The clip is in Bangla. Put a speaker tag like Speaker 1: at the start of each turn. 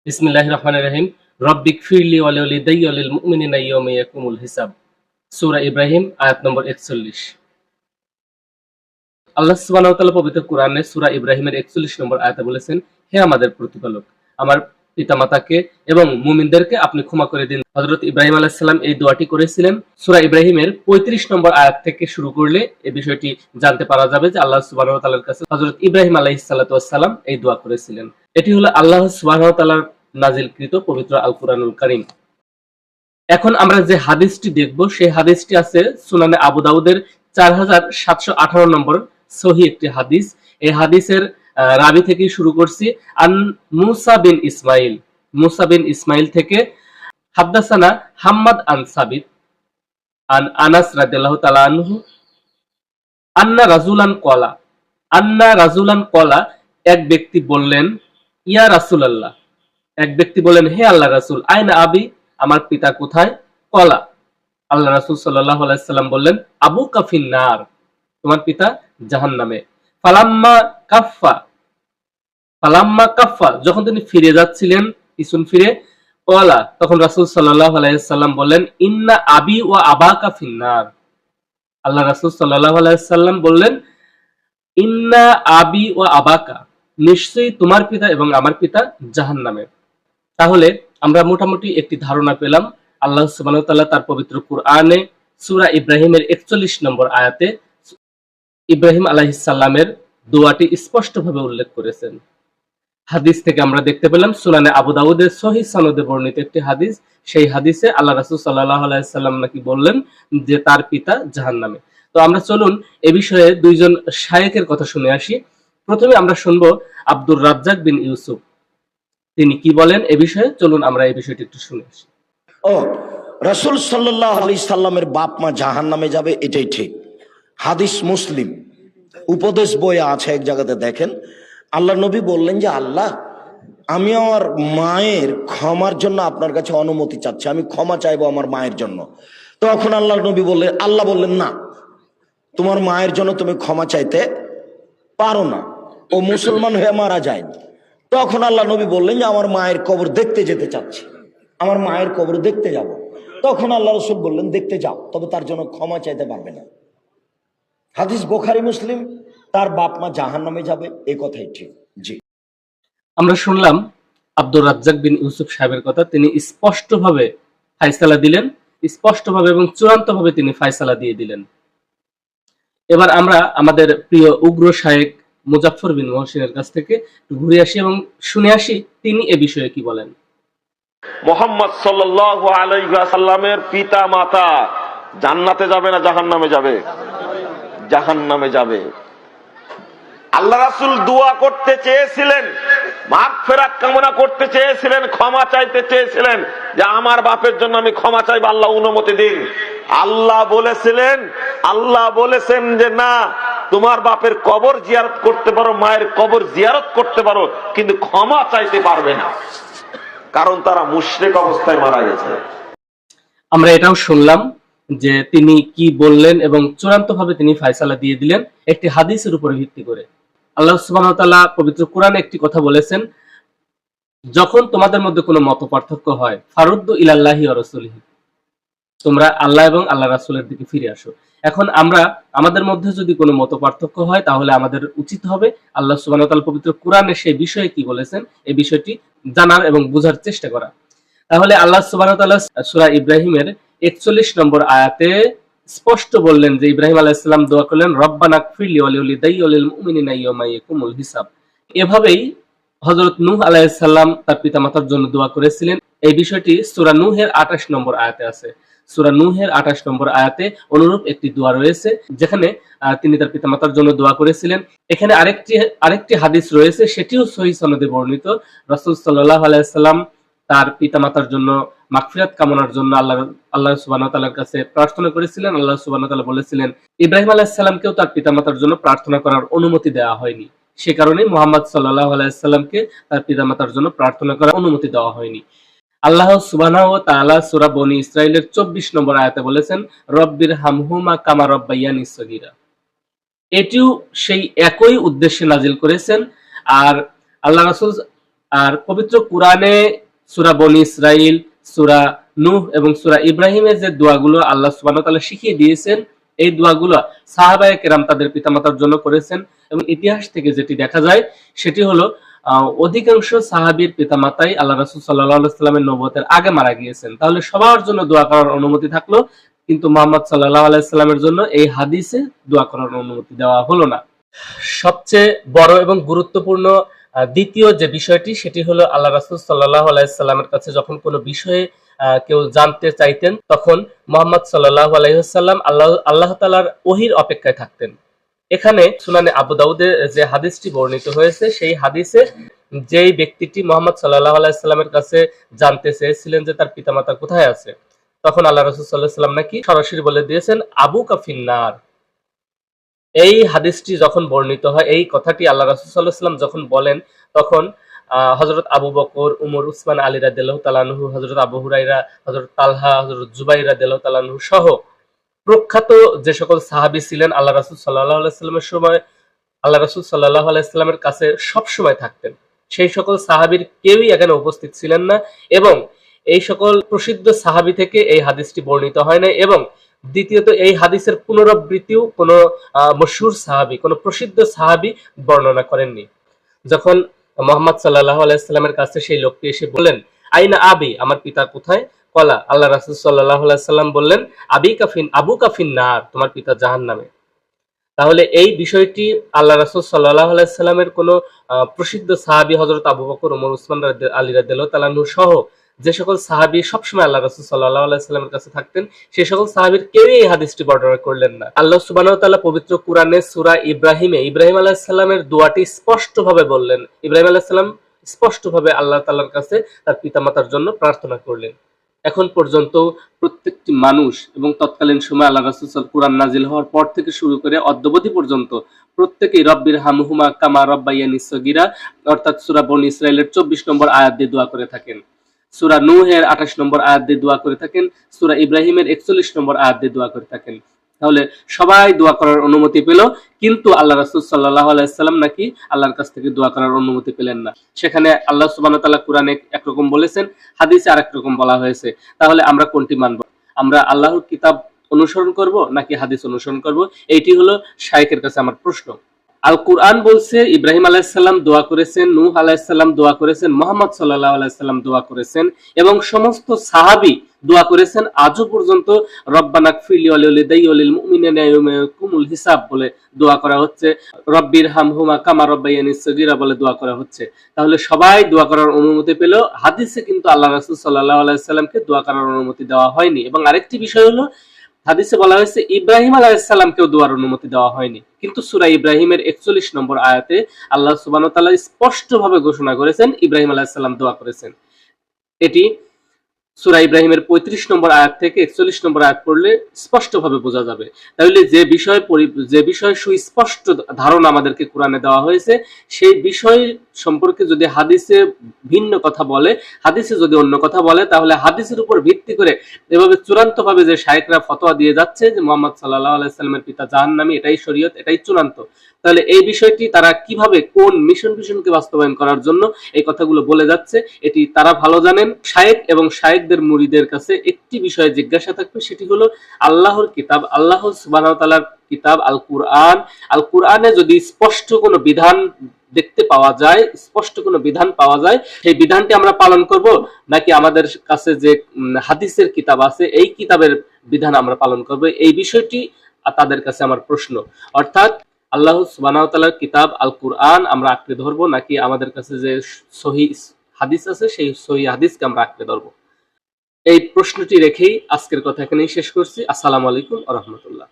Speaker 1: বিসমিল্লাহির রহমানির রহিম। রব্বিগফিরলি ওয়া লিওয়ালিদাইয়া ওয়া লিল মুমিনিনা ইয়াওমা ইয়াকুমুল হিসাব। সূরা ইব্রাহিম আয়াত নম্বর 41। আল্লাহ সুবহানাহু ওয়া তাআলা পবিত্র কোরআনে সূরা ইব্রাহিমের 41 নম্বর আয়াতে বলেছেন, হে আমাদের প্রতিপালক, আমার পিতামাতাকে এবং মুমিনদেরকে আপনি ক্ষমা করে দিন। হযরত ইব্রাহিম আলাইহিস সালাম এই দোয়াটি করেছিলেন। সূরা ইব্রাহিমের 35 নম্বর আয়াত থেকে শুরু করলে এই বিষয়টি জানতে পারা যাবে যে আল্লাহ সুবহানাহু ওয়া তাআলার কাছে হযরত ইব্রাহিম আলাইহিস সালাতু ওয়াস সালাম এই দোয়া করেছিলেন। এটি হলো আল্লাহ সুবহানাহু ওয়া তাআলার নাজিলকৃত পবিত্র আল কুরআনুল কারীম। এখন আমরা যে হাদিসটি দেখব সেই হাদিসটি আছে সুনানে আবু দাউদের 4718 নম্বর সহিহ একটি হাদিস। এই হাদিসের রাবি থেকে শুরু করছি। আন মুসা বিন ইসমাইল, মুসা বিন ইসমাইল থেকে হাদ্দাসানা হাম্মাদ আন সাবিত আন আনাস রাদিয়াল্লাহু তাআলা আনহু আন্না রাজুলান কলা, এক ব্যক্তি বললেন, ইয়া রাসূলুল্লাহ, এক ব্যক্তি বলেন, হে আল্লাহ রাসূল, আইনা আবি, আমার পিতা কোথায়? কলা, আল্লাহ রাসূল সাল্লাল্লাহু আলাইহি সাল্লাম বললেন, আবু কাফিন নার, তোমার পিতা জাহান্নামে। ফালাম্মা কাফফা, যখন তিনি ফিরে যাচ্ছিলেন পিছন ফিরে, কলা, তখন রাসূল সাল্লাল্লাহু আলাইহি সাল্লাম বললেন, ইন্না আবি ওয়া আবাকা ফিন্নার, আল্লাহ রাসূল সাল্লাল্লাহু আলাইহি সাল্লাম বললেন, ইন্না আবি ওয়া আবাকা, নিশ্চয়ই তোমার পিতা এবং আমার পিতা জাহান্নামে। তাহলে আমরা মোটামুটি একটি ধারণা পেলাম আল্লাহ সুবহানাহু ওয়া তাআলা তার পবিত্র কুরআনে সূরা ইব্রাহিমের 41 নম্বর আয়াতে ইব্রাহিম আলাইহিস সালামের দোয়াটি স্পষ্টভাবে উল্লেখ করেছেন। হাদিস থেকে আমরা দেখতে পেলাম সুনানে আবু দাউদের সহিহ সনদে বর্ণিত একটি হাদিস। সেই হাদিসে আল্লাহ রাসূল সাল্লাল্লাহু আলাইহি সাল্লাম নাকি বললেন যে তার পিতা জাহান্নামে। তো আমরা চলুন এ বিষয়ে দুইজন শায়েখের কথা শুনে আসি। প্রথমে আমরা শুনবো আব্দুর রাজ্জাক বিন ইউসুফ, তিনি কি বলেন এ বিষয়ে। চলুন আমরা এই বিষয়টি একটু শুনে আসি।
Speaker 2: রাসূল সাল্লাল্লাহু আলাইহি সাল্লামের বাপ মা জাহান্নামে যাবে, এটাই ঠিক। হাদিস মুসলিম উপদেশ বইয়ে আছে, এক জায়গাতে দেখেন আল্লাহ নবী বললেন যে আল্লাহ, আমি আমার মায়ের ক্ষমার জন্য আপনার কাছে অনুমতি চাচ্ছি, আমি ক্ষমা চাইবো আমার মায়ের জন্য। তখন আল্লাহ নবী বললেন, আল্লাহ বললেন, না, তোমার মায়ের জন্য তুমি ক্ষমা চাইতে পারো না, ও মুসলমান হয়ে মারা যায়নি। তখন আল্লাহ নবী বললেন যে আমার মায়ের কবর দেখতে যেতে চাচ্ছি, আমার মায়ের কবর দেখতে যাব। তখন আল্লাহ রাসূল বললেন, দেখতে যাও, তবে তার জন্য ক্ষমা চাইতে পারবে না। হাদিস বুখারী মুসলিম। তার বাপ মা জাহান্নামে যাবে, এই কথাই ঠিক। জি,
Speaker 1: আমরা শুনলাম আব্দুর রাজ্জাক বিন ইউসুফ সাহেবের কথা। তিনি স্পষ্টভাবে ফায়সালা দিলেন, স্পষ্টভাবে এবং চূড়ান্তভাবে তিনি ফায়সালা দিয়ে দিলেন। এবার আমরা আমাদের প্রিয় উগ্র শায়েখ মুজাফফর বিন মুহসিনের কাছ থেকে ঘুরে আসি এবং শুনে আসি তিনি এ বিষয়ে কি বলেন।
Speaker 3: মুহাম্মদ সাল্লাল্লাহু আলাইহি ওয়াসাল্লামের পিতা মাতা জান্নাতে যাবে না জাহান্নামে যাবে? জাহান্নামে যাবে। আল্লাহ রাসূল দোয়া করতে চেয়েছিলেন, মাগফিরাত কামনা করতে চেয়েছিলেন, ক্ষমা চাইতে চেয়েছিলেন যে আমার বাপের জন্য আমি ক্ষমা চাইব, আল্লাহ অনুমতি দিন। আল্লাহ বলেছেন যে না, তোমার বাপের কবর জিয়ারত করতে পারো, মায়ের কবর জিয়ারত করতে পারো, কিন্তু ক্ষমা চাইতে পারবে না, কারণ তারা মুশরিক অবস্থায় মারা গেছে।
Speaker 1: আমরা এটাও শুনলাম যে তিনি কি বললেন এবং চূড়ান্তভাবে তিনি ফায়সালা দিয়ে দিলেন একটি হাদিসের উপর ভিত্তি করে। আল্লাহ সুবহানাহু ওয়া তাআলা পবিত্র কোরআনে একটি কথা বলেছেন, যখন তোমাদের মধ্যে কোনো মতপার্থক্য হয়, ফারুদ্দু ইলাল্লাহি ওয়া রাসূলিহি, তোমরা আল্লাহ এবং আল্লাহ রাসূলের দিকে ফিরে আসো। এখন আমরা আমাদের মধ্যে যদি কোনো মতপার্থক্য হয়, তাহলে আমাদের উচিত হবে আল্লাহ সুবহানাহু ওয়া তাআলা পবিত্র কোরআনে সেই বিষয়ে কি বলেছেন এই বিষয়টি জানার এবং বোঝার চেষ্টা করা। তাহলে আল্লাহ সুবহানাহু ওয়া তাআলা সূরা ইব্রাহিমের 41 নম্বর আয়াতে স্পষ্ট বললেন যে ইব্রাহিম আলাইহিস সালাম দোয়া করলেন, রব্বানা গফিরলি ওয়া লিওয়ালিদাইয়া ওয়া লিল মুমিনিনা ইয়াওমা ইয়াকুমুল হিসাব। এভাবেই হযরত নূহ আলাইহিস সালাম তার পিতামাতার জন্য দোয়া করেছিলেন। এই বিষয়টি সূরা নূহের 28 নম্বর আয়াতে আছে। সূরা নূহের 28 নম্বর আয়াতে অনুরূপ একটি দোয়া রয়েছে যেখানে তিনি তার পিতামাতার জন্য দোয়া করেছিলেন। এখানে আরেকটি হাদিস রয়েছে, সেটিও সহিহ সনদে বর্ণিত। রাসূল সাল্লাল্লাহু আলাইহি সাল্লাম তার পিতামাতার জন্য মাগফিরাত কামনার জন্য আল্লাহ সুবহানাহু ওয়া তাআলার কাছে প্রার্থনা করেছিলেন। আল্লাহ সুবহানাহু ওয়া তাআলা বলেছিলেন, ইব্রাহিম আলাইহিস সালামকেও তার পিতামাতার জন্য প্রার্থনা করার অনুমতি দেওয়া হয়নি, সে কারণে মুহাম্মদ সাল্লাল্লাহু আলাইহি সাল্লামকে তার পিতামাতার জন্য প্রার্থনা করার অনুমতি দেওয়া হয়নি। আল্লাহ সুবহানাহু ওয়া তাআলা সূরা বনী ইসরাঈলের 24 নম্বর আয়াতে বলেছেন, রব্বির হামহুমা কামা রাব্বায়ানি সগীরা। এটিও সেই একই উদ্দেশ্যে নাজিল করেছেন। আর আল্লাহ রাসূল আর পবিত্র কোরআনে সূরা বনী ইসরাইল, সূরা নূহ এবং সূরা ইব্রাহিমের যে দোয়াগুলো আল্লাহ সুবহানাহু ওয়া তাআলা শিখিয়ে দিয়েছেন, এই দোয়াগুলো সাহাবায়ে কেরাম তাদের পিতামাতার জন্য করেছেন। এবং ইতিহাস থেকে যেটি দেখা যায় সেটি হলো অধিকাংশ সাহাবীর পিতামাতাই আল্লাহ রাসূল সাল্লাল্লাহু আলাইহি ওয়াসাল্লামের নবুয়তের আগে মারা গিয়েছেন। তাহলে সবার জন্য দোয়া করার অনুমতি থাকলো, কিন্তু মুহাম্মদ সাল্লাল্লাহু আলাইহি ওয়াসাল্লামের জন্য এই হাদিসে দোয়া করার অনুমতি দেওয়া হলো না। সবচেয়ে বড় এবং গুরুত্বপূর্ণ দ্বিতীয় যে বিষয়টি সেটি হলো আল্লাহ রাসূল সাল্লাল্লাহু আলাইহি ওয়াসাল্লামের কাছে যখন কোনো বিষয়ে কেউ জানতে চাইতেন, তখন মুহাম্মদ সাল্লাল্লাহু আলাইহি ওয়াসাল্লাম আল্লাহ তাআলার ওহীর অপেক্ষায় থাকতেন। এখানে সুনানে আবু দাউদে যে হাদিসটি বর্ণিত হয়েছে, সেই হাদিসে যেই ব্যক্তিটি মুহাম্মদ সাল্লাল্লাহু আলাইহি ওয়াসাল্লামের কাছে জানতে চেয়েছিলেন যে তার পিতামাতা কোথায় আছে, তখন আল্লাহ রাসূল সাল্লাল্লাহু আলাইহি ওয়াসাল্লাম নাকি সরাসরি বলে দিয়েছেন আবুকা ফিন্নার। এই হাদিসটি যখন বর্ণিত হয়, এই কথাটি আল্লাহ রাসূল সাল্লাল্লাহু আলাইহি ওয়াসাল্লাম যখন বলেন, তখন হযরত আবু বকর, উমর, উসমান, আলী রাদিয়াল্লাহু তাআলা আনহু, হযরত আবু হুরায়রা, হযরত তালহা, হযরত জুবাইর রাদিয়াল্লাহু তাআলা আনহু সহ প্রখ্যাত যে সকল সাহাবী ছিলেন আল্লাহ রাসূল সাল্লাল্লাহু আলাইহি ওয়াসাল্লামের সময় আল্লাহ রাসূল সাল্লাল্লাহু আলাইহি ওয়াসাল্লামের কাছে সব সময় থাকতেন, সেই সকল সাহাবীর কেউই এখানে উপস্থিত ছিলেন না। এবং এই সকল প্রসিদ্ধ সাহাবী থেকে এই হাদিসটি বর্ণিত হয় না। এবং দ্বিতীয়ত, এই হাদিসের পুনরাবৃত্তিও কোনো মশহুর সাহাবী, কোনো প্রসিদ্ধ সাহাবী বর্ণনা করেননি। যখন মুহাম্মদ সাল্লাল্লাহু আলাইহি ওয়াসাল্লামের কাছে সেই লোকটি এসে বললেন, আইনা আবি, আমার পিতা কোথায়? কলা, আল্লাহ রাসূল সাল্লাল্লাহু আলাইহি ওয়াসাল্লাম বললেন, আবুকা ফিন্নার, তোমার পিতা জাহান্নামে। তাহলে এই বিষয়টি আল্লাহ রাসূল সাল্লাল্লাহু আলাইহি ওয়াসাল্লামের কোনো প্রসিদ্ধ সাহাবী হযরত আবু বকর, ওমর, উসমান, আলী রাদিয়াল্লাহু তাআলা আনহু সহ যে সকল সাহাবী সবসময় আল্লাহ রাসূল সাল্লাল্লাহু আলাইহি ওয়াসাল্লামের কাছে থাকতেন, সেই সকল সাহাবীর কেউই এই হাদিসটি বর্ণনা করলেন না। আল্লাহ সুবহানাহু ওয়া তাআলা পবিত্র কোরআনে সূরা ইব্রাহিমে ইব্রাহিম আলাইহিস সালামের দোয়াটি স্পষ্টভাবে বললেন। ইব্রাহিম আলাইহিস সালাম স্পষ্টভাবে আল্লাহ তাআলার কাছে তার পিতামাতার জন্য প্রার্থনা করলেন। এখন পর্যন্ত প্রত্যেকটি মানুষ এবং তৎকালীন সময় আল্লাহ রাসূল কোরআন নাজিল হওয়ার পর থেকে শুরু করে অদ্যাবধি পর্যন্ত প্রত্যেকেই রব্বির হামহুমা কামা রব্বায়ানি সগীরা, অর্থাৎ সূরা বনী ইসরাইলের 24 নম্বর আয়াত দিয়ে দোয়া করে থাকেন, সূরা নূহের 28 নম্বর আয়াত দিয়ে দোয়া করে থাকেন, সূরা ইব্রাহিমের 41 নম্বর আয়াত দিয়ে দোয়া করে থাকেন। তাহলে সবাই দোয়া করার অনুমতি পেল, কিন্তু আল্লাহ রাসূল সাল্লাল্লাহু আলাইহি ওয়াসাল্লাম নাকি আল্লাহর কাছ থেকে দোয়া করার অনুমতি পেলেন না। সেখানে আল্লাহ সুবহানাহু ওয়া তাআলা কোরআনে একরকম বলেছেন, হাদিসে আরেক রকম বলা হয়েছে। তাহলে আমরা কোনটি মানব? আমরা আল্লাহর কিতাব অনুসরণ করব নাকি হাদিস অনুসরণ করব? এইটি হলো শাইখের কাছে আমার প্রশ্ন। আল কুরআন বলছে ইব্রাহিম আলাইহিস সালাম দোয়া করেছেন, নূহ আলাইহিস সালাম দোয়া করেছেন, মুহাম্মদ সাল্লাল্লাহু আলাইহি সাল্লাম দোয়া করেছেন এবং সমস্ত সাহাবী দোয়া করেছেন। আজও পর্যন্ত রব্বানা গফিরলি ওয়া লিওয়ালিদাইয়া ওয়া লিল মুমিনিনা ইয়াওমা ইয়াকুমুল হিসাব বলে দোয়া করা হচ্ছে, রব্বির হামহুমা কামা রব্বায়ানি সগীরা বলে দোয়া করা হচ্ছে। তাহলে সবাই দোয়া করার অনুমতি পেল, হাদিসে কিন্তু আল্লাহ রাসূল সাল্লাল্লাহু আলাইহি সাল্লামকে দোয়া করার অনুমতি দেওয়া হয়নি। এবং আরেকটি বিষয় হলো, হাদিসে বলা হয়েছে ইব্রাহিম আলাইহিস সালামকেও দোয়ার অনুমতি দেওয়া হয়নি, কিন্তু সূরা ইব্রাহিমের 41 নম্বর আয়াতে আল্লাহ সুবহানাহু ওয়া তাআলা স্পষ্টভাবে ঘোষণা করেছেন ইব্রাহিম আলাইহিস সালাম দোয়া করেছেন। এটি সূরা ইব্রাহিমের 35 নম্বর আয়াত থেকে 41 নম্বর আয়াত পড়লে স্পষ্টভাবে বোঝা যাবে। তাহলে যে বিষয় সুস্পষ্ট ধারণা আমাদেরকে কোরআনে দেওয়া হয়েছে, সেই বিষয় সম্পর্কে যদি হাদিসে ভিন্ন কথা বলে, হাদিসে যদি অন্য কথা বলে, তাহলে হাদিসের উপর ভিত্তি করে এভাবে চূড়ান্তভাবে যে শায়েখরা ফতোয়া দিয়ে যাচ্ছে যে মুহাম্মদ সাল্লাল্লাহু আলাইহি সাল্লামের পিতা জাহান্নামী, এটাই শরীয়ত, এটাই চূড়ান্ত, তাহলে এই বিষয়টি তারা কিভাবে কোন মিশনকে বাস্তবায়ন করার জন্য এই কথাগুলো বলে যাচ্ছে, এটি তারা ভালো জানেন। শায়েখ এবং শায়েখদের মুরিদের কাছে একটি বিষয়ে জিজ্ঞাসা থাকবে, সেটি হলো আল্লাহর কিতাব, আল্লাহ সুবহানাহু ওয়া তাআলার কিতাব আল কুরআন, আল কুরআনে যদি স্পষ্ট কোনো বিধান দেখতে পাওয়া যায়, স্পষ্ট কোনো বিধান পাওয়া যায়, সেই বিধানটি আমরা পালন করব, নাকি আমাদের কাছে যে হাদিসের কিতাব আছে এই কিতাবের বিধান আমরা পালন করব? এই বিষয়টি তাদের কাছে আমার প্রশ্ন। অর্থাৎ আল্লাহ সুবহানাহু ওয়া তাআলার কিতাব আল কুরআন আমরা আঁকড়ে ধরবো, নাকি আমাদের কাছে যে সহিহ হাদিস আছে সেই সহিহ হাদিসকে আমরা আঁকড়ে ধরবো? এই প্রশ্নটি রেখেই আজকের কথা এখানেই শেষ করছি। আসসালামু আলাইকুম ওয়া রাহমাতুল্লাহ।